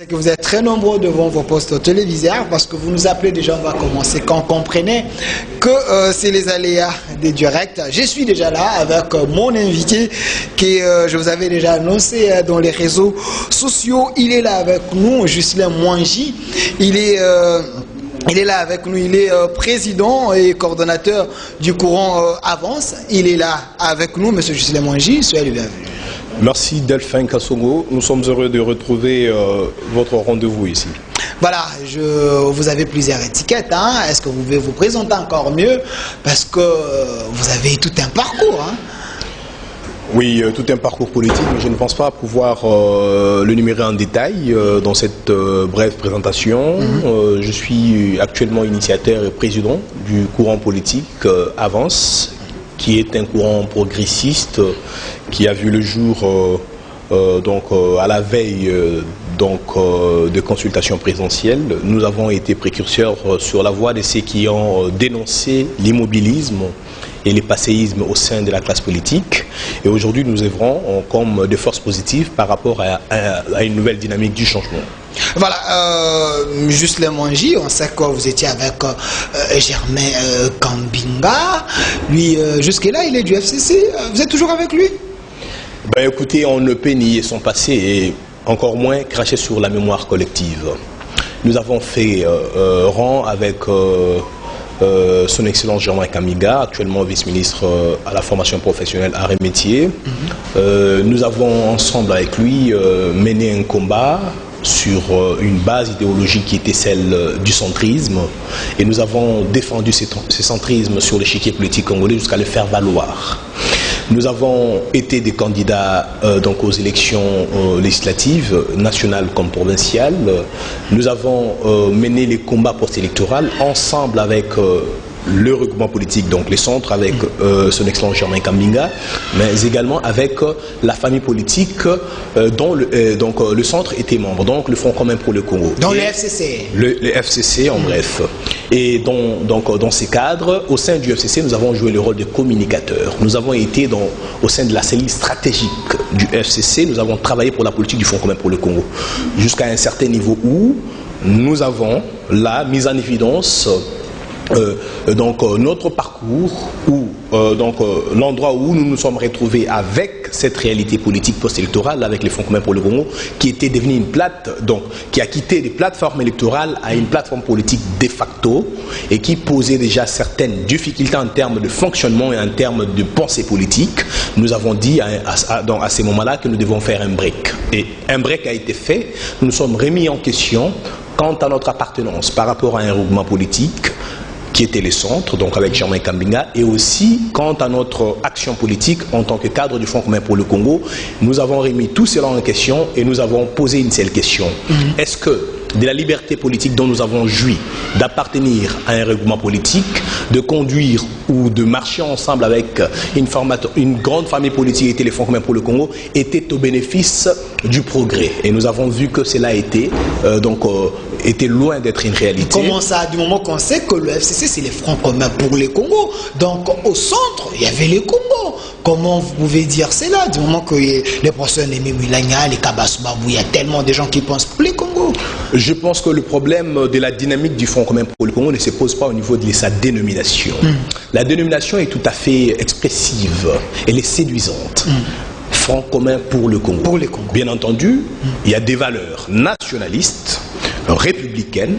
C'est que vous êtes très nombreux devant vos postes téléviseurs parce que vous nous appelez déjà, on va commencer. Quand on comprenait que c'est les aléas des directs, je suis déjà là avec mon invité qui, je vous avais déjà annoncé dans les réseaux sociaux. Il est là avec nous, Juscelin Mwangi. Il est là avec nous, il est président et coordonnateur du courant Avance. Il est là avec nous, monsieur Juscelin Mwangi, soyez le bienvenu. Merci Delphin Kassongo, nous sommes heureux de retrouver votre rendez-vous ici. Voilà, vous avez plusieurs étiquettes, hein. Est-ce que vous pouvez vous présenter encore mieux? Parce que vous avez tout un parcours, hein. Oui, tout un parcours politique, mais je ne pense pas pouvoir l'énumérer en détail dans cette brève présentation. Je suis actuellement initiateur et président du courant politique Avance, qui est un courant progressiste qui a vu le jour à la veille de consultations présidentielles. Nous avons été précurseurs sur la voie de ceux qui ont dénoncé l'immobilisme et les passéismes au sein de la classe politique. Et aujourd'hui, nous œuvrons comme des forces positives par rapport à une nouvelle dynamique du changement. Voilà, Juscelin Mwangi, on sait que vous étiez avec Germain Kambinga. Lui, jusque-là, il est du FCC. Vous êtes toujours avec lui? Ben, écoutez, on ne peut nier son passé et encore moins cracher sur la mémoire collective. Nous avons fait rang avec son Excellence Germain Kambinga, actuellement vice-ministre à la formation professionnelle arts et métiers. Nous avons ensemble avec lui mené un combat sur une base idéologique qui était celle du centrisme, et nous avons défendu ce centrisme sur l'échiquier politique congolais jusqu'à le faire valoir. Nous avons été des candidats aux élections législatives, nationales comme provinciales. Nous avons mené les combats post-électoraux ensemble avec le regroupement politique, donc les centres, avec son Excellence Germain Kambinga, mais également avec la famille politique dont le centre était membre, donc le Front commun pour le Congo. Dans le FCC. Le FCC en bref. Et dans ces cadres, au sein du FCC, nous avons joué le rôle de communicateur. Nous avons été au sein de la cellule stratégique du FCC, nous avons travaillé pour la politique du Front commun pour le Congo, jusqu'à un certain niveau où nous avons la mise en évidence notre parcours, ou l'endroit où nous nous sommes retrouvés avec cette réalité politique post-électorale, avec les Fonds communs pour le Congo, qui était devenu qui a quitté des plateformes électorales à une plateforme politique de facto, et qui posait déjà certaines difficultés en termes de fonctionnement et en termes de pensée politique. Nous avons dit à ces moments-là que nous devons faire un break. Et un break a été fait. Nous nous sommes remis en question quant à notre appartenance par rapport à un regroupement politique qui était les centres, donc avec Germain Kambinga, et aussi quant à notre action politique en tant que cadre du Front commun pour le Congo. Nous avons remis tout cela en question et nous avons posé une seule question. Est-ce que de la liberté politique dont nous avons joui, d'appartenir à un regroupement politique, de conduire ou de marcher ensemble avec une grande famille politique qui était les Fonds communs pour le Congo, était au bénéfice du progrès? Et nous avons vu que cela était loin d'être une réalité. Comment ça? Du moment qu'on sait que le FCC, c'est les Fonds communs pour les Congos. Donc au centre, il y avait les Congos. Comment vous pouvez dire cela? Du moment que les personnes les Mimulanya, les Kabasubabou, il y a tellement de gens qui pensent pour les Congos. Je pense que le problème de la dynamique du Front commun pour le Congo ne se pose pas au niveau de sa dénomination. La dénomination est tout à fait expressive, elle est séduisante. Front commun pour le Congo. Pour les Congos. Bien entendu, il y a des valeurs nationalistes, républicaines,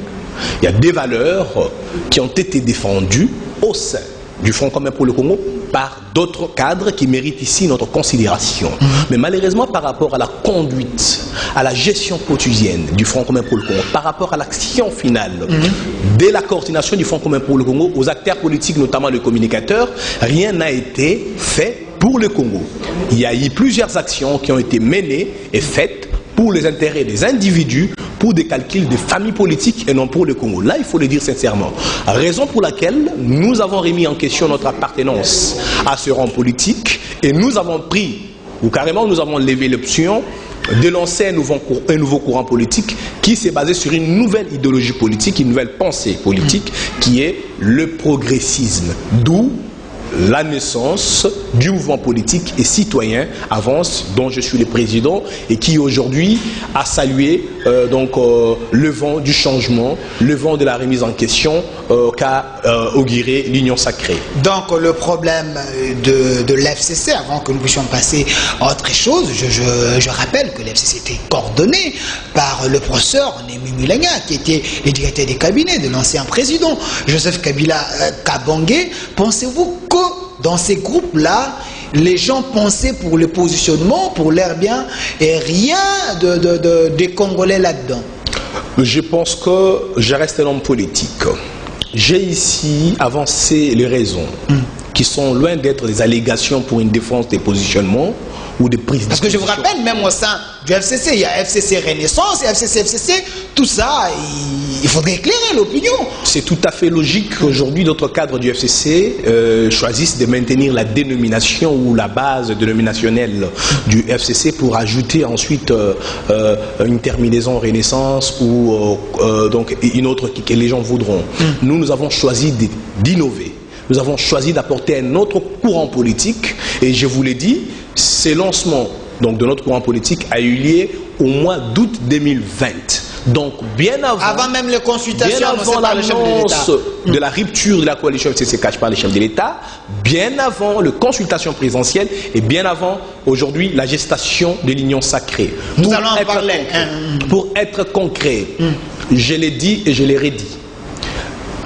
il y a des valeurs qui ont été défendues au sein du Front commun pour le Congo par d'autres cadres qui méritent ici notre considération. Mais malheureusement, par rapport à la conduite, à la gestion quotidienne du Front commun pour le Congo, par rapport à l'action finale de la coordination du Front commun pour le Congo, aux acteurs politiques, notamment les communicateurs, rien n'a été fait pour le Congo. Il y a eu plusieurs actions qui ont été menées et faites pour les intérêts des individus, pour des calculs de familles politiques et non pour le Congo. Là, il faut le dire sincèrement. Raison pour laquelle nous avons remis en question notre appartenance à ce rang politique, et nous avons pris, ou carrément nous avons levé l'option de lancer un nouveau courant politique qui s'est basé sur une nouvelle idéologie politique, une nouvelle pensée politique, qui est le progressisme. D'où la naissance du mouvement politique et citoyen Avance, dont je suis le président et qui aujourd'hui a salué le vent du changement, le vent de la remise en question qu'a auguré l'Union sacrée. Donc le problème de l'FCC, avant que nous puissions passer à autre chose, je rappelle que l'FCC était coordonné par le professeur Némi Mulanga, qui était le directeur des cabinets de l'ancien président Joseph Kabila Kabange. Pensez-vous que dans ces groupes-là, les gens pensaient pour le positionnement, pour l'air bien, et rien des Congolais là-dedans? Je pense que je reste un homme politique. J'ai ici avancé les raisons qui sont loin d'être des allégations pour une défense des positionnements ou des prises de Parce que je vous rappelle, même au sein du FCC, il y a FCC Renaissance et FCC, tout ça, il faudrait éclairer l'opinion. C'est tout à fait logique qu'aujourd'hui, d'autres cadres du FCC choisissent de maintenir la dénomination ou la base dénominationnelle du FCC pour ajouter ensuite une terminaison Renaissance ou donc une autre que les gens voudront. Nous avons choisi d'innover. Nous avons choisi d'apporter un autre courant politique et je vous l'ai dit, ce lancement de notre courant politique a eu lieu au mois d'août 2020. Donc bien avant même les consultations, bien avant l'annonce de la rupture de la coalition FCC-CACH par les chefs de l'État, bien avant les consultations présidentielles et bien avant aujourd'hui la gestation de l'Union sacrée. Nous allons en parler. Pour être concret, je l'ai dit et je l'ai redit.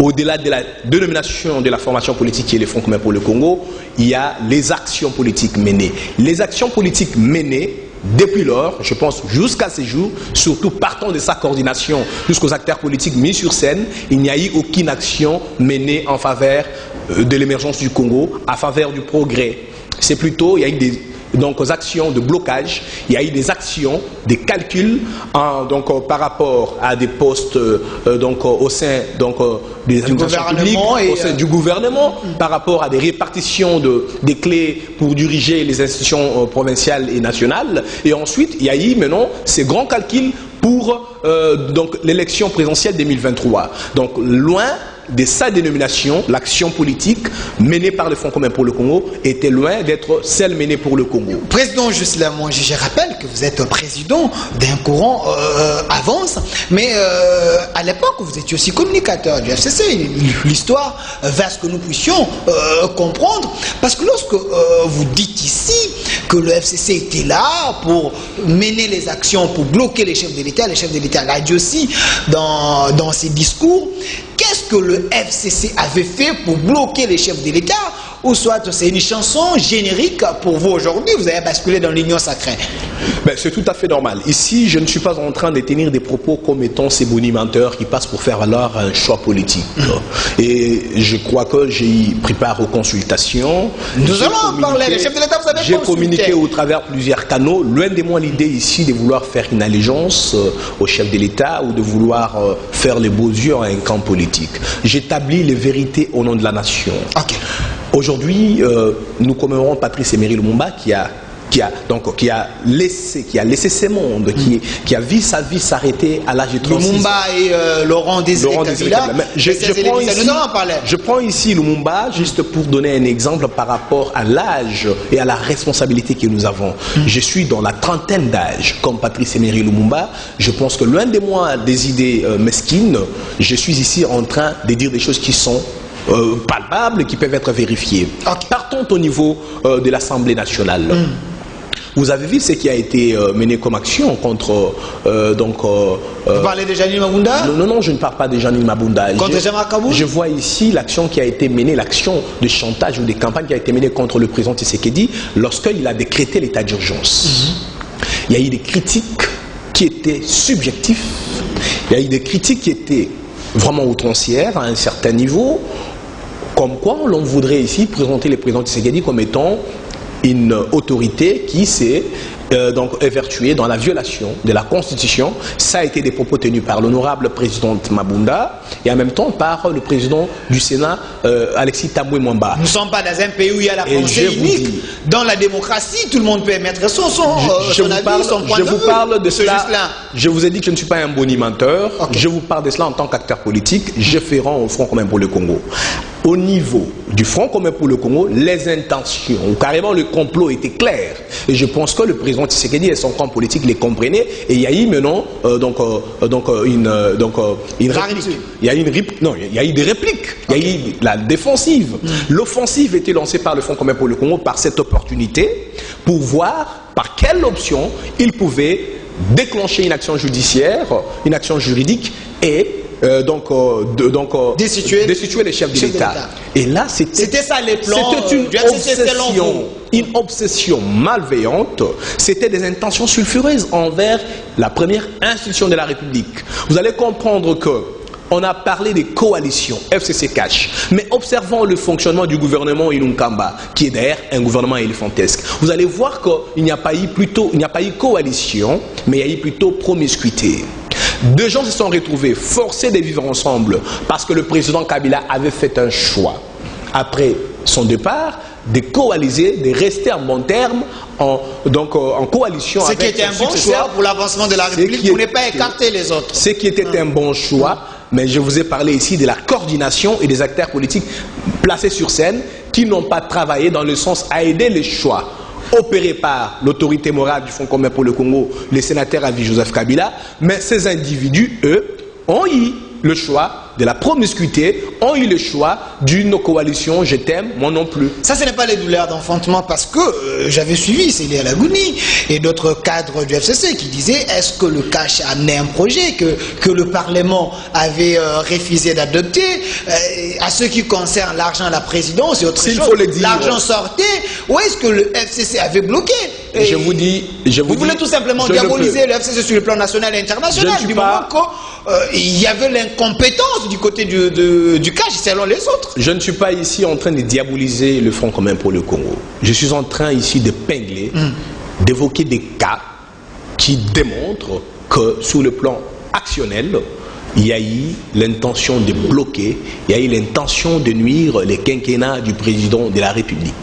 Au-delà de la dénomination de la formation politique qui est le Front commun pour le Congo, il y a les actions politiques menées. Les actions politiques menées, depuis lors, je pense jusqu'à ce jour, surtout partant de sa coordination jusqu'aux acteurs politiques mis sur scène, il n'y a eu aucune action menée en faveur de l'émergence du Congo, en faveur du progrès. C'est plutôt, il y a eu des actions de blocage, il y a eu des actions, des calculs par rapport à des postes au sein des administrations publiques, au sein du gouvernement, par rapport à des répartitions des clés pour diriger les institutions provinciales et nationales. Et ensuite, il y a eu maintenant ces grands calculs pour l'élection présidentielle 2023. Donc loin de sa dénomination, l'action politique menée par le Front commun pour le Congo était loin d'être celle menée pour le Congo. Président Juscelin Monge, je rappelle que vous êtes président d'un courant Avance, mais à l'époque vous étiez aussi communicateur du FCC. L'histoire vers ce que nous puissions comprendre, parce que lorsque vous dites ici que le FCC était là pour mener les actions, pour bloquer les chefs de l'État l'a dit aussi dans ses discours. Qu'est-ce que le FCC avait fait pour bloquer les chefs de l'État? Ou soit c'est une chanson générique pour vous aujourd'hui, vous avez basculé dans l'union sacrée? C'est tout à fait normal. Ici, je ne suis pas en train de tenir des propos comme étant ces bonimenteurs qui passent pour faire alors un choix politique. Et je crois que j'ai pris part aux consultations. Nous allons en parler, les chefs de l'État, vous avez consulté. J'ai communiqué au travers plusieurs canaux. Loin de moi l'idée ici de vouloir faire une allégeance aux chefs de l'État ou de vouloir faire les beaux yeux à un camp politique. J'établis les vérités au nom de la nation. Okay. Aujourd'hui, nous commémorons Patrice Emery Lumumba qui a laissé ce monde, qui a vu sa vie s'arrêter à l'âge de 36 ans. Lumumba et Laurent Désiré Kabila. Je prends ici Lumumba juste pour donner un exemple par rapport à l'âge et à la responsabilité que nous avons. Je suis dans la trentaine d'âge, comme Patrice Emery Lumumba. Je pense que loin de moi des idées mesquines, je suis ici en train de dire des choses qui sont palpables, qui peuvent être vérifiées. Okay. Partons au niveau de l'Assemblée nationale. Vous avez vu ce qui a été mené comme action contre... Vous parlez de Janine Mabunda? Non, je ne parle pas de Janine Mabunda. Contre Jean Makabou? Je vois ici l'action qui a été menée, l'action de chantage ou de campagne qui a été menée contre le président Tshisekedi lorsqu'il a décrété l'état d'urgence. Il y a eu des critiques qui étaient subjectives, il y a eu des critiques qui étaient vraiment outrancières à un certain niveau, comme quoi l'on voudrait ici présenter le président Tshisekedi comme étant une autorité qui s'est évertuée dans la violation de la Constitution. Ça a été des propos tenus par l'honorable président Mabunda et en même temps par le président du Sénat, Alexis Tambwe Mwamba. Nous ne sommes pas dans un pays où il y a la pensée unique. Dans la démocratie, tout le monde peut émettre son avis, son point de vue. Je vous parle de cela. Je vous ai dit que je ne suis pas un bonimenteur. Okay. Je vous parle de cela en tant qu'acteur politique. Je fais rang au Front commun pour le Congo. au niveau du Front commun pour le Congo, les intentions, ou carrément le complot était clair. Et je pense que le président Tshisekedi et son camp politique les comprenaient. Et il y a eu maintenant une réplique. Il y a eu des répliques. Il y a eu la défensive. L'offensive était lancée par le Front commun pour le Congo par cette opportunité pour voir par quelle option il pouvait déclencher une action judiciaire, une action juridique et destituer les chefs de l'État. Et là, c'était ça les plans. C'était une obsession malveillante. C'était des intentions sulfureuses envers la première institution de la République. Vous allez comprendre que on a parlé des coalitions, FCC Cash, mais observons le fonctionnement du gouvernement Ilunkamba, qui est d'ailleurs un gouvernement éléphantesque. Vous allez voir qu'il n'y a pas eu coalition, mais il y a eu plutôt promiscuité. Deux gens se sont retrouvés forcés de vivre ensemble parce que le président Kabila avait fait un choix, après son départ, de coaliser, de rester en bon terme, en coalition. Ce qui était un bon choix pour l'avancement de la République, pour ne pas écarter les autres. Ce qui était un bon choix, mais je vous ai parlé ici de la coordination et des acteurs politiques placés sur scène qui n'ont pas travaillé dans le sens à aider les choix opérés par l'autorité morale du Front commun pour le Congo, les sénateurs Avi Joseph Kabila, mais ces individus, eux, ont eu le choix de la promiscuité, ont eu le choix d'une coalition, je t'aime, moi non plus. Ça, ce n'est pas les douleurs d'enfantement parce que j'avais suivi Célia Lagouni et d'autres cadres du FCC qui disaient est-ce que le cash a amené un projet que le Parlement avait refusé d'adopter. À ce qui concerne l'argent à la présidence et autre chose, l'argent sortait. Où est-ce que le FCC avait bloqué? Je vous dis... Vous voulez tout simplement diaboliser le FCC sur le plan national et international du moment qu'il y avait l'incompétence du côté du cash selon les autres. Je ne suis pas ici en train de diaboliser le Front commun pour le Congo. Je suis en train ici de pingler, d'évoquer des cas qui démontrent que sur le plan actionnel, il y a eu l'intention de bloquer, il y a eu l'intention de nuire les quinquennats du président de la République.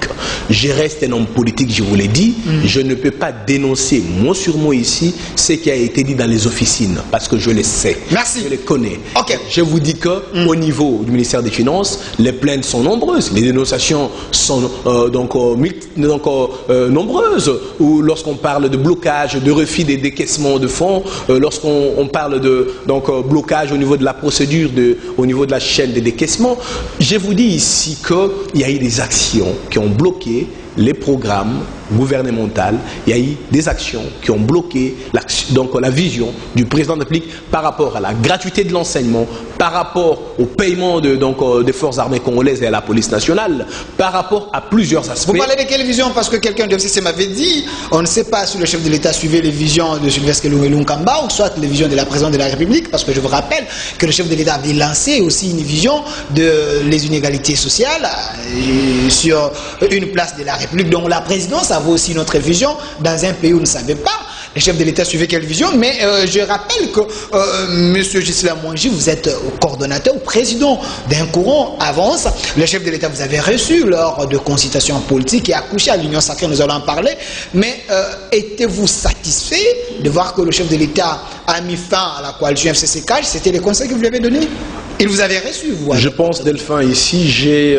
Je reste un homme politique, je vous l'ai dit, je ne peux pas dénoncer mot sur mot ici ce qui a été dit dans les officines, parce que je le sais, merci, je les connais. Okay. Je vous dis que au niveau du ministère des Finances, les plaintes sont nombreuses, les dénonciations sont nombreuses, ou lorsqu'on parle de blocage, de refus des décaissements de fonds, lorsqu'on parle de blocage au niveau de la procédure, au niveau de la chaîne de décaissement. Je vous dis ici qu'il y a eu des actions qui ont bloqué les programmes gouvernementaux, il y a eu des actions qui ont bloqué la vision du président de la République par rapport à la gratuité de l'enseignement, par rapport au paiement des forces armées congolaises et à la police nationale, par rapport à plusieurs aspects. Vous parlez de quelle vision? Parce que quelqu'un de FCC m'avait dit, on ne sait pas si le chef de l'État suivait les visions de Sylvestre Ilunkamba ou soit les visions de la présidente de la République, parce que je vous rappelle que le chef de l'État avait lancé aussi une vision des inégalités sociales sur une place de la République. Donc la présidence avait aussi notre vision dans un pays où on ne savait pas le chef de l'État suivait quelle vision, mais je rappelle que M. Gisela Mwangi, vous êtes coordonnateur ou président d'un courant Avance. Le chef de l'État vous avez reçu lors de consultations politiques et accouché à l'Union sacrée, nous allons en parler, mais étiez-vous satisfait de voir que le chef de l'État a mis fin à la coalition FCC Cash? C'était les conseils que vous lui avez donnés? Il vous avait reçu, vous? Je pense, Delphin, ici, j'ai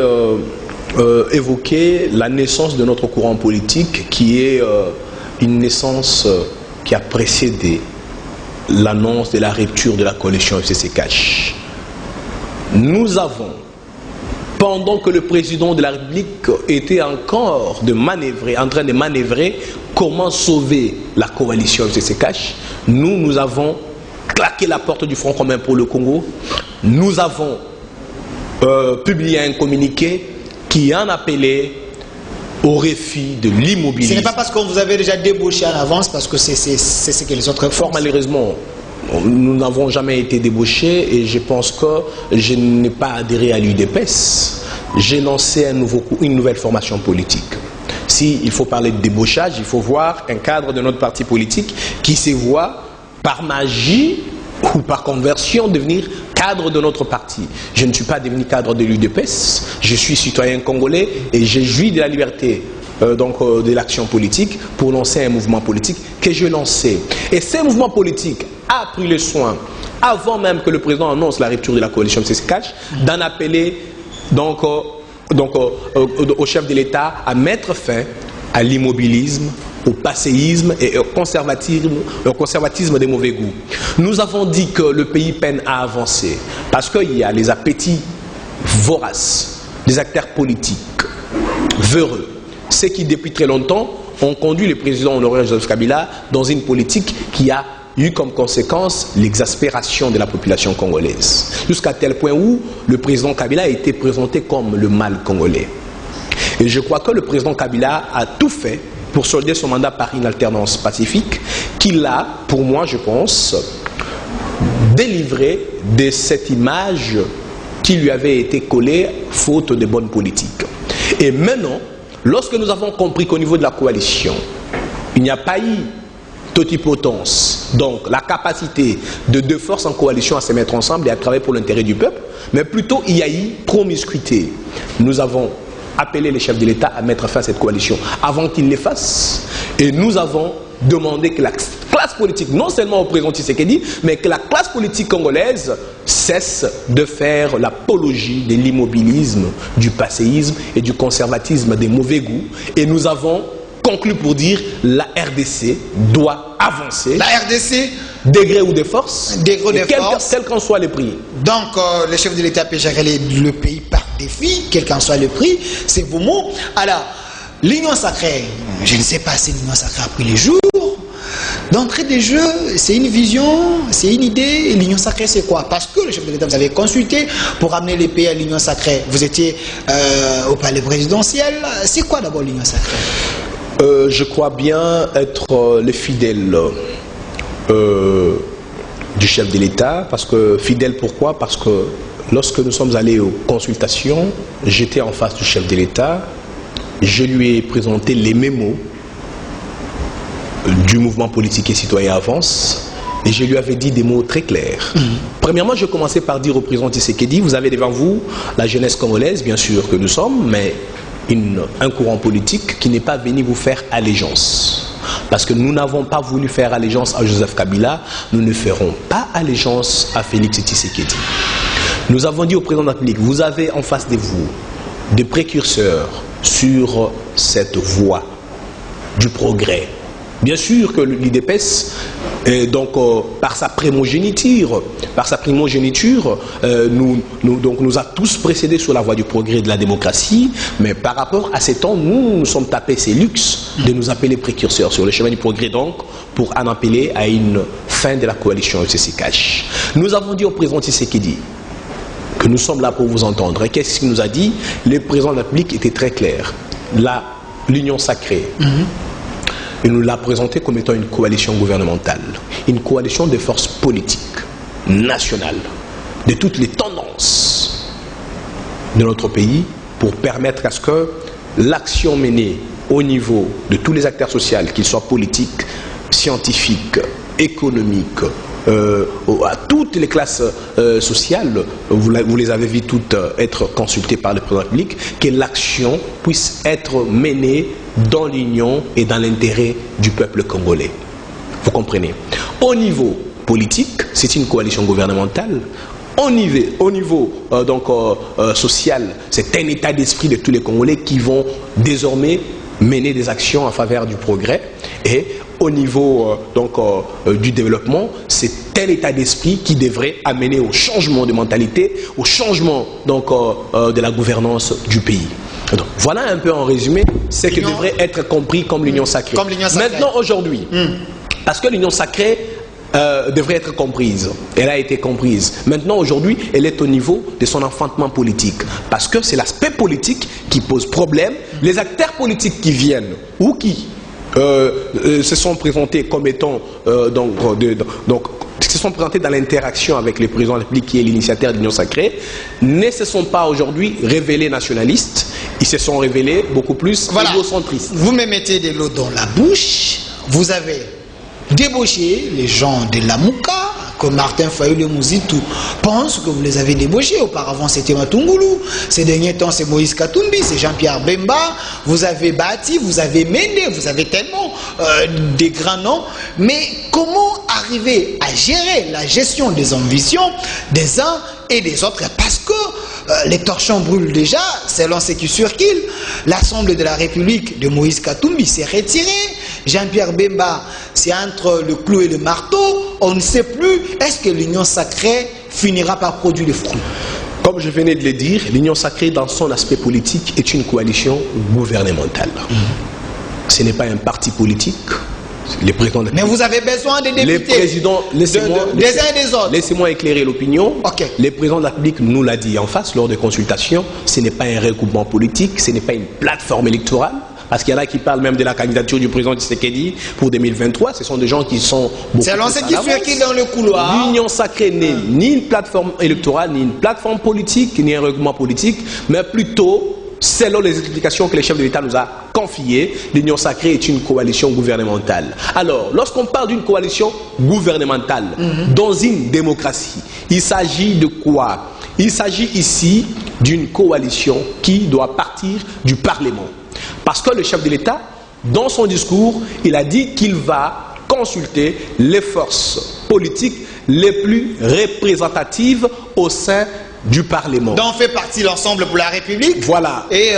évoqué la naissance de notre courant politique qui est une naissance qui a précédé l'annonce de la rupture de la coalition FCC Cash. Nous avons, pendant que le président de la République était encore en train de manœuvrer comment sauver la coalition FCC Cash, nous avons claqué la porte du Front commun pour le Congo. Nous avons publié un communiqué qui en appelait au refus de l'immobilisme. Ce n'est pas parce qu'on vous avait déjà débauché en avance, parce que c'est ce que les autres font. Malheureusement, nous n'avons jamais été débauchés et je pense que je n'ai pas adhéré à l'UDPS. J'ai lancé une nouvelle formation politique. S'il faut parler de débauchage, il faut voir un cadre de notre parti politique qui se voit par magie ou par conversion devenir cadre de notre parti. Je ne suis pas devenu cadre de l'UDPS, je suis citoyen congolais et j'ai joui de la liberté de l'action politique pour lancer un mouvement politique que je lançais. Et ce mouvement politique a pris le soin, avant même que le président annonce la rupture de la coalition FCC Cash, d'en appeler au chef de l'État à mettre fin à l'immobilisme, au passéisme et au conservatisme des mauvais goûts. Nous avons dit que le pays peine à avancer parce qu'il y a les appétits voraces des acteurs politiques véreux, ceux qui depuis très longtemps ont conduit le président honoraire Joseph Kabila dans une politique qui a eu comme conséquence l'exaspération de la population congolaise, jusqu'à tel point où le président Kabila a été présenté comme le mal congolais. Et je crois que le président Kabila a tout fait pour solder son mandat par une alternance pacifique qu'il a, pour moi je pense, délivré de cette image qui lui avait été collée faute de bonne politique. Et maintenant, lorsque nous avons compris qu'au niveau de la coalition, il n'y a pas eu totipotence, donc la capacité de deux forces en coalition à se mettre ensemble et à travailler pour l'intérêt du peuple, mais plutôt il y a eu promiscuité. Nous avons appelé les chefs de l'État à mettre fin à cette coalition avant qu'ils le fassent. Et nous avons demandé que la classe politique, non seulement au président Tshisekedi, mais que la classe politique congolaise cesse de faire l'apologie de l'immobilisme, du passéisme et du conservatisme des mauvais goûts. Et nous avons conclu pour dire la RDC doit avancer. La RDC, degré ou de force, quel qu'en soit le prix. Donc, le chef de l'État peut gérer le pays par défi, quel qu'en soit le prix, c'est vos mots. Alors, l'union sacrée, je ne sais pas si l'union sacrée a pris les jours. D'entrée des jeux, c'est une vision, c'est une idée. L'union sacrée, c'est quoi? Parce que le chef de l'État, vous avez consulté pour amener les pays à l'union sacrée. Vous étiez au palais présidentiel. C'est quoi d'abord l'union sacrée? Je crois bien être le fidèle du chef de l'État. Parce que fidèle, pourquoi? Parce que lorsque nous sommes allés aux consultations, j'étais en face du chef de l'État. Je lui ai présenté les mémos du mouvement politique et citoyen Avance, et je lui avais dit des mots très clairs. Premièrement, je commençais par dire au président Tshisekedi, vous avez devant vous la jeunesse congolaise, bien sûr que nous sommes, mais un courant politique qui n'est pas venu vous faire allégeance. Parce que nous n'avons pas voulu faire allégeance à Joseph Kabila, nous ne ferons pas allégeance à Félix Tshisekedi. Nous avons dit au président de la République, vous avez en face de vous des précurseurs sur cette voie du progrès. Bien sûr que l'IDPS, par sa primogéniture, nous a tous précédés sur la voie du progrès et de la démocratie, mais par rapport à ces temps, nous sommes tapés ces luxes de nous appeler précurseurs sur le chemin du progrès, donc, pour en appeler à une fin de la coalition ECC-CACH. Nous avons dit au président Tshisekedi que nous sommes là pour vous entendre. Et qu'est-ce qu'il nous a dit? Le président de la République était très clair. L'union sacrée. Il nous l'a présenté comme étant une coalition gouvernementale, une coalition de forces politiques nationales, de toutes les tendances de notre pays, pour permettre à ce que l'action menée au niveau de tous les acteurs sociaux, qu'ils soient politiques, scientifiques, économiques, à toutes les classes sociales, vous les avez vues toutes être consultées par le président de la République, que l'action puisse être menée dans l'union et dans l'intérêt du peuple congolais. Vous comprenez? Au niveau politique, c'est une coalition gouvernementale. Au niveau social, c'est un état d'esprit de tous les Congolais qui vont désormais mener des actions en faveur du progrès. Et au niveau du développement, c'est tel état d'esprit qui devrait amener au changement de mentalité, au changement de la gouvernance du pays. Donc, voilà un peu en résumé ce qui devrait être compris comme l'union sacrée. Maintenant, aujourd'hui, parce que l'union sacrée devrait être comprise, elle a été comprise. Maintenant, aujourd'hui, elle est au niveau de son enfantement politique. Parce que c'est l'aspect politique qui pose problème. Les acteurs politiques qui viennent ou qui se sont présentés comme étant se sont présentés dans l'interaction avec le président de la République qui est l'initiateur de l'union sacrée, ne se sont pas aujourd'hui révélés nationalistes, ils se sont révélés beaucoup plus égocentristes. Vous me mettez de l'eau dans la bouche, vous avez débauché les gens de la Mouka, que Martin Fayulu Mouzitou pense que vous les avez débauchés. Auparavant, c'était Matungoulou. Ces derniers temps, c'est Moïse Katumbi, c'est Jean-Pierre Bemba. Vous avez bâti, vous avez mené, vous avez tellement des grands noms. Mais comment arriver à gérer la gestion des ambitions des uns et des autres? Parce que les torchons brûlent déjà, selon ce qui circule. L'Assemblée de la République de Moïse Katumbi s'est retirée. Jean-Pierre Bemba, c'est entre le clou et le marteau. On ne sait plus, est-ce que l'Union sacrée finira par produire des fruits? Comme je venais de le dire, l'Union sacrée, dans son aspect politique, est une coalition gouvernementale. Ce n'est pas un parti politique. Les présidents Mais vous avez besoin des députés. Les présidents, des uns et des autres. Laissez-moi éclairer l'opinion. Okay. Le président de la République nous l'a dit en face lors des consultations. Ce n'est pas un regroupement politique, ce n'est pas une plateforme électorale. Parce qu'il y en a qui parlent même de la candidature du président Tshisekedi pour 2023. Ce sont des gens qui sont beaucoup. C'est ce qui circule dans le couloir. L'Union sacrée n'est ni une plateforme électorale, ni une plateforme politique, ni un regroupement politique, mais plutôt, selon les explications que le chef de l'État nous a confiées, l'Union sacrée est une coalition gouvernementale. Alors, lorsqu'on parle d'une coalition gouvernementale dans une démocratie, il s'agit de quoi? Il s'agit ici d'une coalition qui doit partir du Parlement. Parce que le chef de l'État, dans son discours, il a dit qu'il va consulter les forces politiques les plus représentatives au sein du Parlement. Dont fait partie l'Ensemble pour la République. Voilà. Et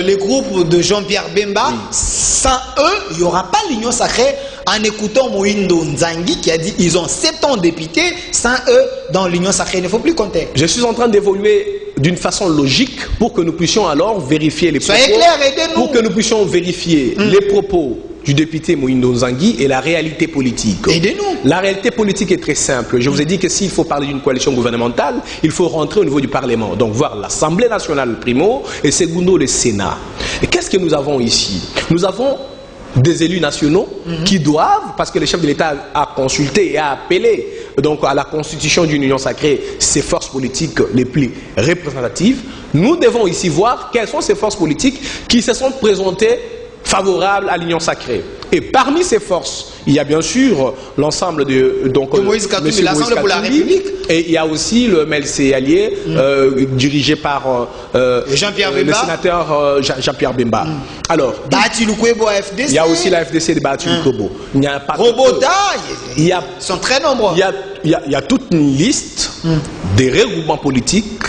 les groupes de Jean-Pierre Bemba, oui. Sans eux, il n'y aura pas l'Union sacrée. En écoutant Moïndo Nzangi qui a dit qu'ils ont 7 ans députés, sans eux, dans l'Union sacrée, il ne faut plus compter. Je suis en train d'évoluer d'une façon logique pour que nous puissions alors vérifier les propos. Soyez clair, aidez-nous. Pour que nous puissions vérifier les propos du député Moïndo Nzangi et la réalité politique. Aidez-nous. La réalité politique est très simple. Je vous ai dit que s'il faut parler d'une coalition gouvernementale, il faut rentrer au niveau du Parlement. Donc voir l'Assemblée nationale primo et secondo le Sénat. Et qu'est-ce que nous avons ici? Nous avons des élus nationaux qui doivent, parce que le chef de l'État a consulté et a appelé donc à la constitution d'une union sacrée ces forces politiques les plus représentatives, nous devons ici voir quelles sont ces forces politiques qui se sont présentées favorables à l'union sacrée. Et parmi ces forces, il y a bien sûr l'ensemble de Moïse Katumbi, l'Assemblée pour la République. Et il y a aussi le MLC allié, dirigé par Jean-Pierre Bemba. Le sénateur Jean-Pierre Bemba. Alors, Bahati Lukwebo à FDC. Il y a aussi la FDC de Bahati Lukwebo. Il n'y a pas Robota, ils sont très nombreux. Il y a toute une liste des regroupements politiques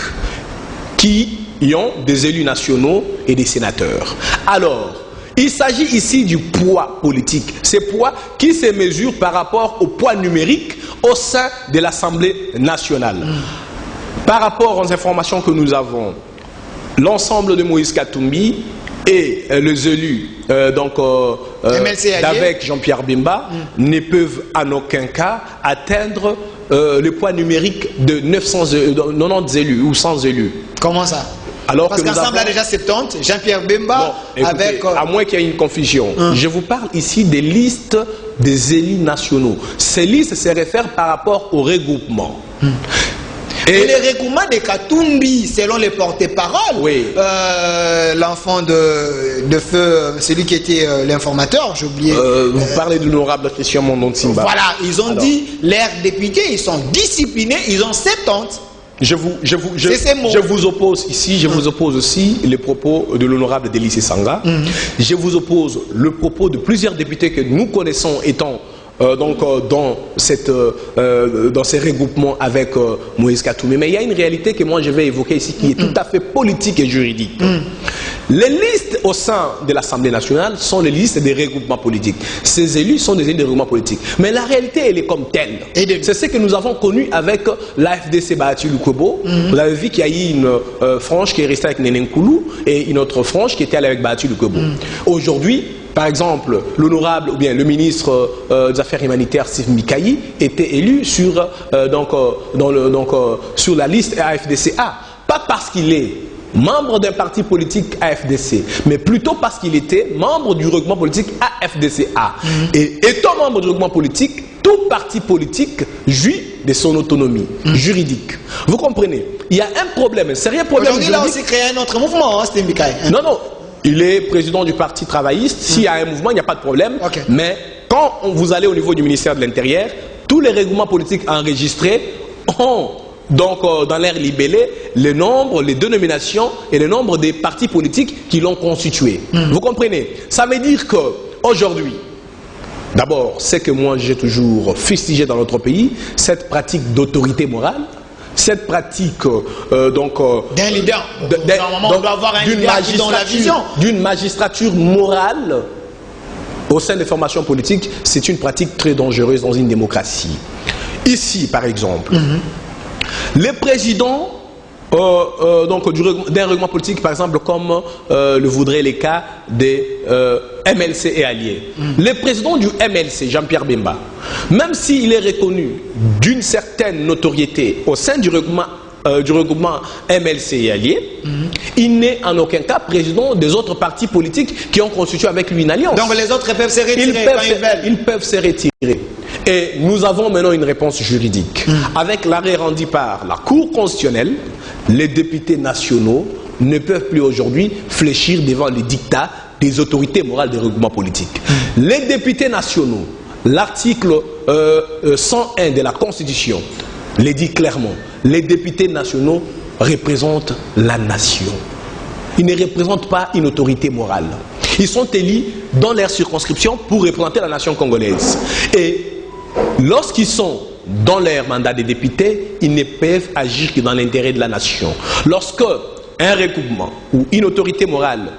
qui ont des élus nationaux et des sénateurs. Alors, il s'agit ici du poids politique. Ce poids qui se mesure par rapport au poids numérique au sein de l'Assemblée nationale. Par rapport aux informations que nous avons, l'ensemble de Moïse Katumbi et les élus d'avec Jean-Pierre Bemba ne peuvent en aucun cas atteindre le poids numérique de 90 élus ou 100 élus. Comment ça? Alors parce qu'ensemble a déjà 70, Jean-Pierre Bemba écoutez, avec... à moins qu'il y ait une confusion. Je vous parle ici des listes des élus nationaux. Ces listes se réfèrent par rapport au regroupement. Et les regroupements de Katumbi, selon les porte-paroles, oui. L'enfant de feu, celui qui était l'informateur, j'ai oublié. Vous parlez de l'honorable Christian Mondontimba. Voilà, ils ont dit, leurs députés, ils sont disciplinés, ils ont 70. Je vous oppose ici, je vous oppose aussi les propos de l'honorable Délice Sanga. Je vous oppose le propos de plusieurs députés que nous connaissons étant dans ces regroupements avec Moïse Katumbi. Mais il y a une réalité que moi je vais évoquer ici qui est tout à fait politique et juridique. Les listes au sein de l'Assemblée nationale sont les listes des regroupements politiques. Ces élus sont des élus des regroupements politiques. Mais la réalité, elle est comme telle. C'est ce que nous avons connu avec l'AFDC Bahati Lukwebo. Vous avez vu qu'il y a eu une frange qui est restée avec Néné Nkoulou et une autre frange qui était allée avec Bahati Lukwebo. Aujourd'hui, par exemple, l'honorable ou bien le ministre des Affaires humanitaires, Steve Mikayi, était élu sur, sur la liste AFDCA. Pas parce qu'il est membre d'un parti politique AFDC, mais plutôt parce qu'il était membre du regroupement politique AFDCA. Et étant membre du regroupement politique, tout parti politique jouit de son autonomie juridique. Vous comprenez? Il y a un problème, un sérieux problème juridique. Aujourd'hui, il a aussi créé un autre mouvement, hein, Steve Mikayi. Non, non. Il est président du parti travailliste. S'il y a un mouvement, il n'y a pas de problème. Mais quand vous allez au niveau du ministère de l'Intérieur, tous les regroupements politiques enregistrés ont donc dans l'air libellé le nombre, les dénominations et le nombre des partis politiques qui l'ont constitué. Vous comprenez? Ça veut dire qu'aujourd'hui, d'abord, c'est que moi j'ai toujours fustigé dans notre pays, cette pratique d'autorité morale. cette pratique d'un leader. Normalement, on doit avoir un leader qui donne la vision. D'une magistrature morale au sein des formations politiques, c'est une pratique très dangereuse dans une démocratie. Ici, par exemple, les présidents d'un règlement politique, par exemple, comme le voudraient les cas des MLC et alliés. Le président du MLC, Jean-Pierre Bemba, même s'il est reconnu d'une certaine notoriété au sein du regroupement MLC et alliés, il n'est en aucun cas président des autres partis politiques qui ont constitué avec lui une alliance. Donc les autres peuvent se retirer quand ils veulent. Ils peuvent se retirer. Et nous avons maintenant une réponse juridique. Avec l'arrêt rendu par la Cour constitutionnelle, les députés nationaux ne peuvent plus aujourd'hui fléchir devant les dictats des autorités morales des regroupements politiques. Les députés nationaux, l'article 101 de la Constitution le dit clairement, les députés nationaux représentent la nation. Ils ne représentent pas une autorité morale. Ils sont élus dans leur circonscription pour représenter la nation congolaise. Et lorsqu'ils sont dans leur mandat de députés, ils ne peuvent agir que dans l'intérêt de la nation. Lorsque un regroupement ou une autorité morale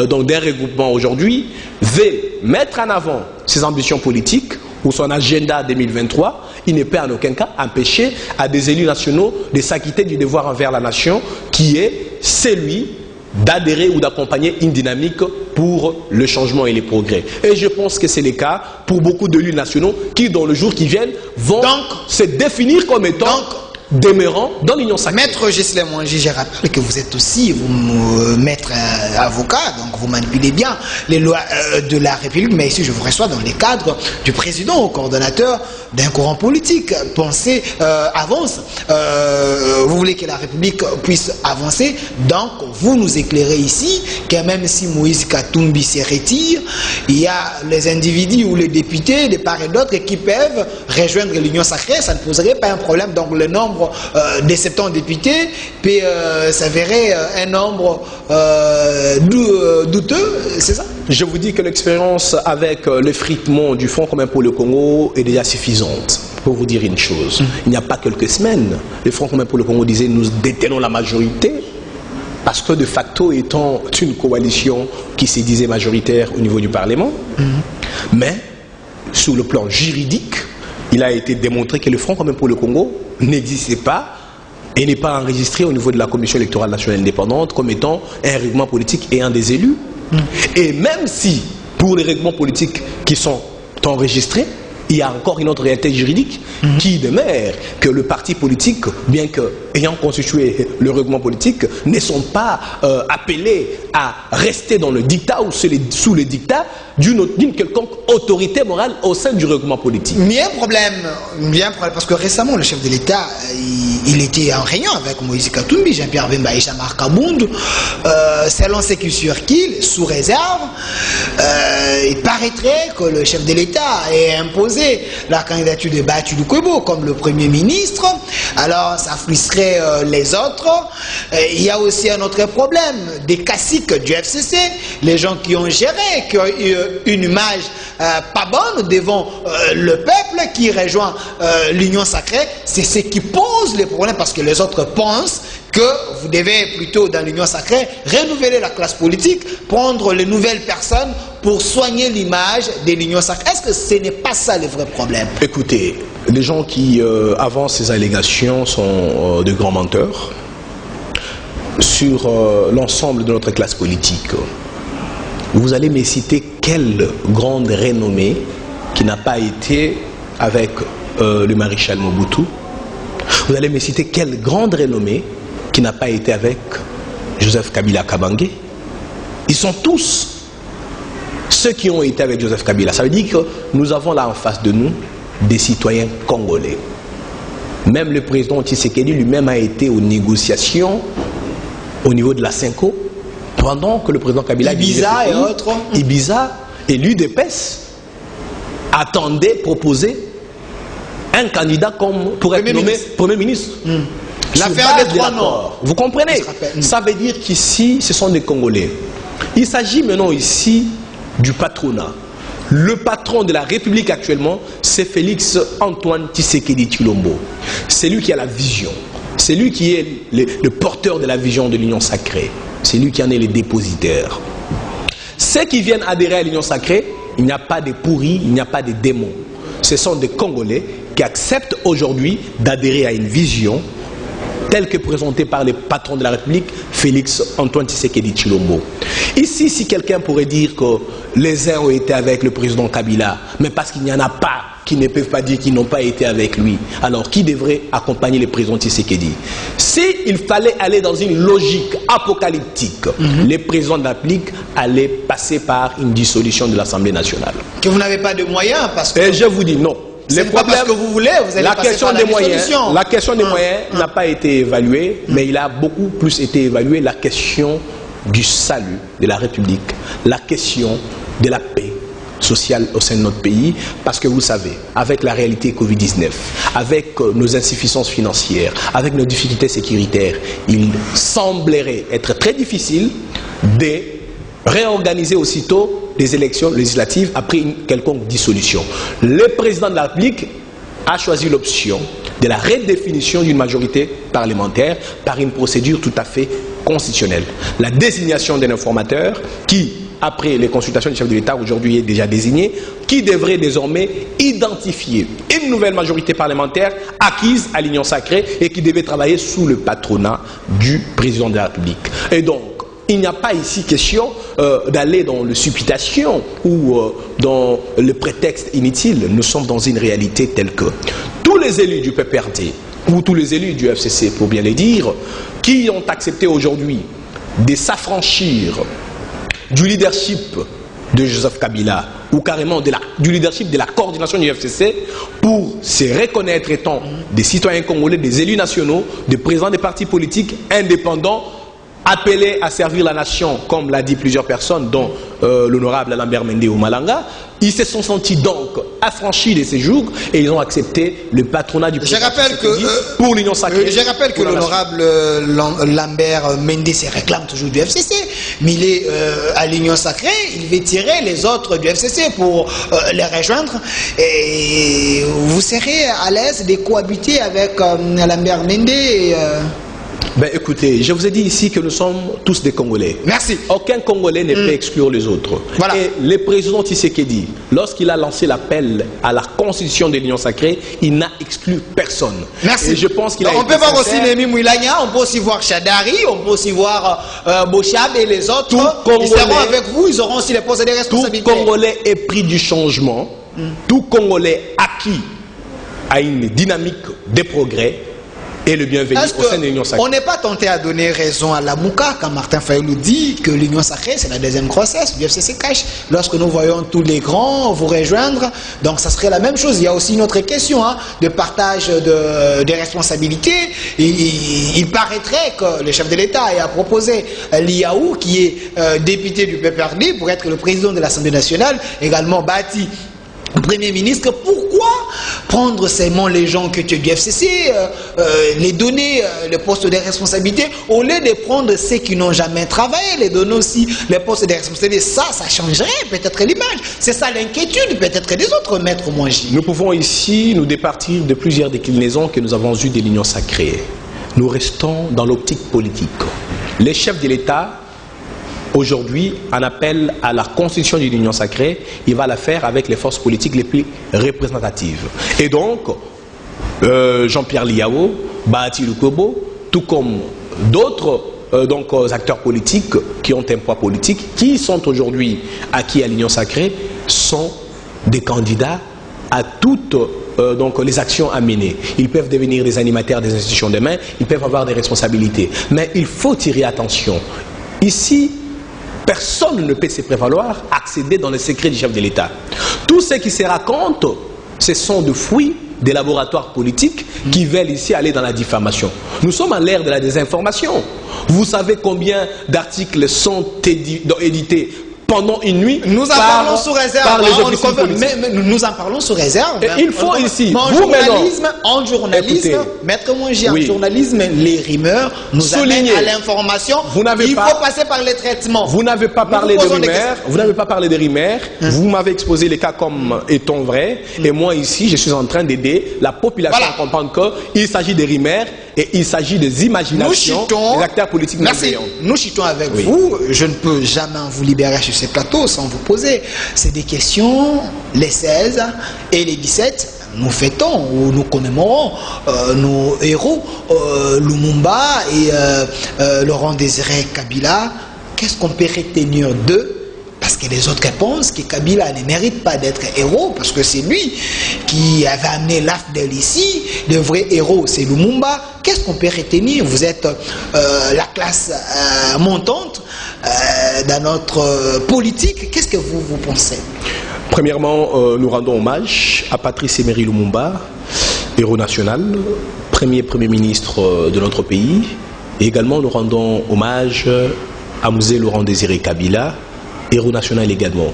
donc d'un regroupement aujourd'hui veut mettre en avant ses ambitions politiques ou son agenda 2023, il ne peut en aucun cas empêcher à des élus nationaux de s'acquitter du devoir envers la nation qui est celui d'adhérer ou d'accompagner une dynamique pour le changement et les progrès. Et je pense que c'est le cas pour beaucoup d'élus nationaux qui, dans le jour qui viennent, vont se définir comme étant demeurant dans l'Union sacrée. Maître Ghislain Mwangi, je rappelle que vous êtes aussi maître avocat, donc vous manipulez bien les lois de la République, mais ici je vous reçois dans les cadres du président ou coordonnateur d'un courant politique. Pensez, avance. Vous voulez que la République puisse avancer, donc vous nous éclairez ici que même si Moïse Katumbi se retire, il y a les individus ou les députés de part et d'autre qui peuvent rejoindre l'Union sacrée, ça ne poserait pas un problème. Donc le nombre des 70 députés peut s'avérer un nombre douteux, c'est ça? Je vous dis que l'expérience avec l'effritement du Fonds commun pour le Congo est déjà suffisante. Pour vous dire une chose, il n'y a pas quelques semaines, le Fonds commun pour le Congo disait nous détenons la majorité, parce que de facto étant une coalition qui se disait majoritaire au niveau du Parlement, mais sur le plan juridique, il a été démontré que le Front commun pour le Congo n'existait pas et n'est pas enregistré au niveau de la Commission électorale nationale indépendante comme étant un règlement politique ayant des élus. Et même si, pour les règlements politiques qui sont enregistrés, il y a encore une autre réalité juridique qui demeure que le parti politique, bien qu'ayant constitué le règlement politique, ne sont pas appelés à rester dans le dictat ou sous le dictat d'une quelconque autorité morale au sein du règlement politique. Mais il y a un problème, parce que récemment le chef de l'État, il était en réunion avec Moïse Katumbi, Jean-Pierre Bemba et Jean-Marc Kabund, selon ce qui circule, sous réserve, il paraîtrait que le chef de l'État ait imposé la candidature de Batou Lukwebo comme le Premier ministre. Alors ça frustrerait les autres. Il y a aussi un autre problème, des caciques du FCC, les gens qui ont géré, qui ont eu une image pas bonne devant le peuple qui rejoint l'Union sacrée. C'est ce qui pose les problèmes, parce que les autres pensent que vous devez plutôt, dans l'Union sacrée, renouveler la classe politique, prendre les nouvelles personnes pour soigner l'image de l'Union sacrée. Est-ce que ce n'est pas ça le vrai problème? Écoutez, les gens qui avancent ces allégations sont de grands menteurs sur l'ensemble de notre classe politique. Vous allez me citer quelle grande renommée qui n'a pas été avec le maréchal Mobutu? Vous allez me citer quelle grande renommée qui n'a pas été avec Joseph Kabila Kabange? Ils sont tous ceux qui ont été avec Joseph Kabila. Ça veut dire que nous avons là en face de nous des citoyens congolais. Même le président Tshisekedi lui-même a été aux négociations au niveau de la Cinco, pendant que le président Kabila... Ibiza et autres. Ibiza et l'UDPS attendaient proposer un candidat comme pour être nommé Premier ministre. L'affaire des Trois Nords. Vous comprenez? Ça veut dire qu'ici, ce sont des Congolais. Il s'agit maintenant ici du patronat. Le patron de la République actuellement, c'est Félix Antoine Tshisekedi Tshilombo. C'est lui qui a la vision. C'est C'est lui qui est le porteur de la vision de l'Union sacrée. C'est lui qui en est le dépositaire. Ceux qui viennent adhérer à l'Union sacrée, il n'y a pas de pourris, il n'y a pas de démons. Ce sont des Congolais qui acceptent aujourd'hui d'adhérer à une vision telle que présentée par le patron de la République, Félix Antoine Tshisekedi Tshilombo. Ici, si quelqu'un pourrait dire que les uns ont été avec le président Kabila, mais parce qu'il n'y en a pas qui ne peuvent pas dire qu'ils n'ont pas été avec lui, alors qui devrait accompagner le président Tshisekedi? S'il fallait aller dans une logique apocalyptique, les présidents de la République allaient passer par une dissolution de l'Assemblée nationale. Que vous n'avez pas de moyens parce que... Et je vous dis non. C'est pas parce que vous voulez, vous allez passer par la dissolution. La question des moyens n'a pas été évaluée, mais il a beaucoup plus été évalué la question du salut de la République, la question de la paix sociale au sein de notre pays, parce que vous savez, avec la réalité Covid-19, avec nos insuffisances financières, avec nos difficultés sécuritaires, il semblerait être très difficile de réorganiser aussitôt des élections législatives après une quelconque dissolution. Le président de la République a choisi l'option de la redéfinition d'une majorité parlementaire par une procédure tout à fait constitutionnelle. La désignation d'un informateur qui, après les consultations du chef de l'État, aujourd'hui est déjà désigné, qui devrait désormais identifier une nouvelle majorité parlementaire acquise à l'Union sacrée et qui devait travailler sous le patronat du président de la République. Et donc, il n'y a pas ici question d'aller dans le supputation ou dans le prétexte inutile. Nous sommes dans une réalité telle que tous les élus du PPRD ou tous les élus du FCC, pour bien les dire, qui ont accepté aujourd'hui de s'affranchir du leadership de Joseph Kabila ou carrément du leadership de la coordination du FCC pour se reconnaître étant des citoyens congolais, des élus nationaux, des présidents des partis politiques indépendants, appelés à servir la nation, comme l'a dit plusieurs personnes, dont l'honorable Lambert Mende ou Malanga. Ils se sont sentis donc affranchis de ces jours et ils ont accepté le patronat du président pour l'Union sacrée. Je rappelle que l'honorable Lambert Mende se réclame toujours du FCC, mais il est à l'Union sacrée, il veut tirer les autres du FCC pour les rejoindre. Et vous serez à l'aise de cohabiter avec Lambert Mende et, Ben écoutez, je vous ai dit ici que nous sommes tous des Congolais. Merci. Aucun Congolais ne peut exclure les autres. Voilà. Et le président Tshisekedi, lorsqu'il a lancé l'appel à la constitution de l'Union sacrée, il n'a exclu personne. Merci. Et je pense qu'il a on peut voir aussi Némi Mouilagna, on peut aussi voir Chadari, on peut aussi voir Bochab et les autres. Ils seront avec vous, ils auront aussi les postes de responsabilité. Tout Congolais est pris du changement. Tout Congolais acquis à une dynamique de progrès et le bienvenu au sein de l'Union sacrée. On n'est pas tenté à donner raison à la Mouka quand Martin Fayulu dit que l'Union sacrée c'est la deuxième grossesse du FCC cash. Lorsque nous voyons tous les grands vous rejoindre, donc ça serait la même chose. Il y a aussi une autre question de partage des responsabilités. Il paraîtrait que le chef de l'État a proposé Liaou, qui est député du PPRD, pour être le président de l'Assemblée nationale, également bâti Premier ministre. Pourquoi prendre seulement les gens que tu es du FCC, les donner les postes de responsabilité, au lieu de prendre ceux qui n'ont jamais travaillé, les donner aussi les postes de responsabilité? Ça changerait peut-être l'image. C'est ça l'inquiétude peut-être des autres maîtres Mwangi. Nous pouvons ici nous départir de plusieurs déclinaisons que nous avons eues de l'Union sacrée. Nous restons dans l'optique politique. Les chefs de l'État aujourd'hui, en appel à la constitution de l'Union sacrée, il va la faire avec les forces politiques les plus représentatives. Et donc, Jean-Pierre Liao, Bahati Lukobo, tout comme d'autres acteurs politiques qui ont un poids politique, qui sont aujourd'hui acquis à l'Union sacrée, sont des candidats à toutes les actions à mener. Ils peuvent devenir des animateurs des institutions demain, ils peuvent avoir des responsabilités. Mais il faut tirer attention. Ici, personne ne peut se prévaloir accéder dans les secrets du chef de l'État. Tout ce qui se raconte, ce sont des fruits des laboratoires politiques qui veulent ici aller dans la diffamation. Nous sommes à l'ère de la désinformation. Vous savez combien d'articles sont édités pendant une nuit. Nous en parlons sous réserve. Nous en parlons sous réserve. Et il faut ici, en journalisme, maître Mwangi, en journalisme, les rumeurs nous amènent à l'information. Il faut passer par les traitements. Vous n'avez pas parlé de rumeurs. Vous n'avez pas parlé de rumeurs. Vous m'avez exposé les cas comme étant vrais. Et moi ici, je suis en train d'aider la population à comprendre qu'il s'agit de rumeurs Et il s'agit des imaginations des acteurs politiques malveillants. Nous chutons avec vous. Je ne peux jamais vous libérer sur ces plateaux sans vous poser. C'est des questions, les 16 et les 17. Nous fêtons ou nous commémorons nos héros, Lumumba et Laurent Désiré Kabila. Qu'est-ce qu'on peut retenir d'eux? Parce que les autres pensent que Kabila ne mérite pas d'être héros, parce que c'est lui qui avait amené l'AFDEL ici. Le vrai héros, c'est Lumumba. Qu'est-ce qu'on peut retenir? Vous êtes la classe montante dans notre politique. Qu'est-ce que vous pensez? Premièrement, nous rendons hommage à Patrice Emery Lumumba, héros national, premier ministre de notre pays. Et également, nous rendons hommage à Mzee Laurent Désiré Kabila, héros national également.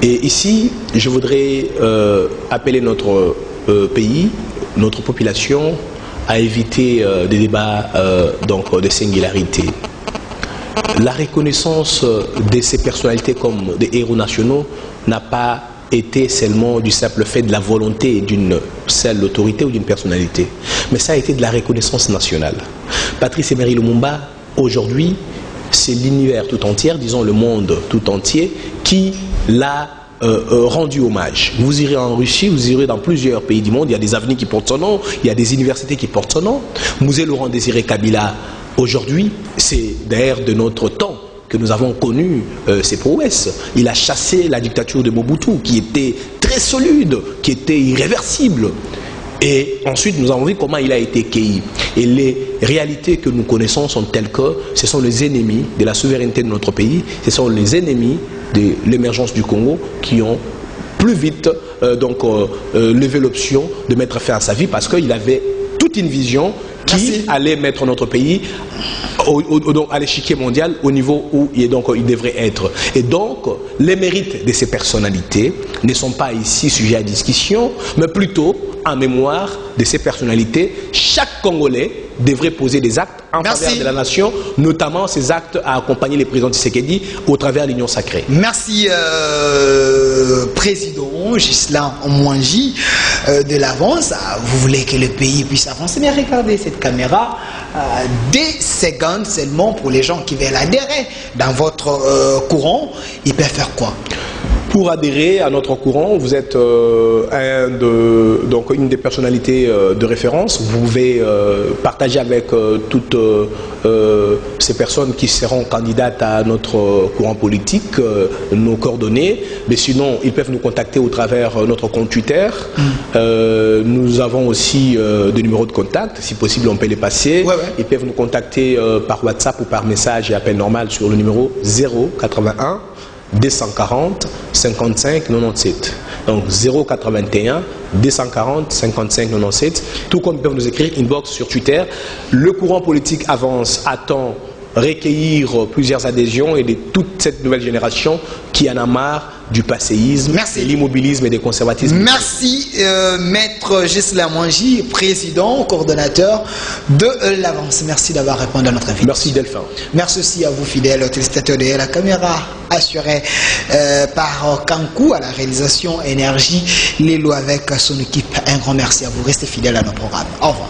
Et ici, je voudrais appeler notre pays, notre population, à éviter des débats de singularité. La reconnaissance de ces personnalités comme des héros nationaux n'a pas été seulement du simple fait de la volonté d'une seule autorité ou d'une personnalité, mais ça a été de la reconnaissance nationale. Patrice Emery Lumumba, aujourd'hui, c'est l'univers tout entier, disons le monde tout entier, qui l'a rendu hommage. Vous irez en Russie, vous irez dans plusieurs pays du monde, il y a des avenues qui portent son nom, il y a des universités qui portent son nom. Mzee Laurent Désiré Kabila, aujourd'hui, c'est d'ailleurs de notre temps que nous avons connu ses prouesses. Il a chassé la dictature de Mobutu, qui était très solide, qui était irréversible. Et ensuite, nous avons vu comment il a été cueilli. Et les réalités que nous connaissons sont telles que ce sont les ennemis de la souveraineté de notre pays, ce sont les ennemis de l'émergence du Congo qui ont plus vite levé l'option de mettre fin à sa vie parce qu'il avait toute une vision qui allait mettre notre pays à l'échiquier mondial au niveau où il devrait être. Et donc, les mérites de ces personnalités ne sont pas ici sujets à discussion, mais plutôt en mémoire de ces personnalités. Chaque Congolais devrait poser des actes en faveur de la nation, notamment ces actes à accompagner les présidents Tshisekedi au travers de l'Union sacrée. Merci, Président Ghislain Mwangi de l'avance. Vous voulez que le pays puisse avancer, mais regardez cette caméra. Des secondes seulement pour les gens qui veulent adhérer dans votre courant. Ils peuvent faire quoi? Pour adhérer à notre courant, vous êtes une des personnalités de référence. Vous pouvez partager avec toutes ces personnes qui seront candidates à notre courant politique nos coordonnées. Mais sinon, ils peuvent nous contacter au travers notre compte Twitter. Nous avons aussi des numéros de contact. Si possible, on peut les passer. Ils peuvent nous contacter par WhatsApp ou par message et appel normal sur le numéro 081 240 55 97. Donc 081 240 55 97. Tout comme ils peuvent nous écrire inbox sur Twitter. Le courant politique avance, attend recueillir plusieurs adhésions et de toute cette nouvelle génération qui en a marre du passéisme, de l'immobilisme et des conservatismes. Merci Maître Ghislain Mwangi, président, coordonnateur de l'Avance. Merci d'avoir répondu à notre invitation. Merci Delphin. Merci aussi à vous fidèles téléspectateurs de la caméra assurée par Kankou à la réalisation énergie, Lélo avec son équipe. Un grand merci à vous. Restez fidèles à nos programmes. Au revoir.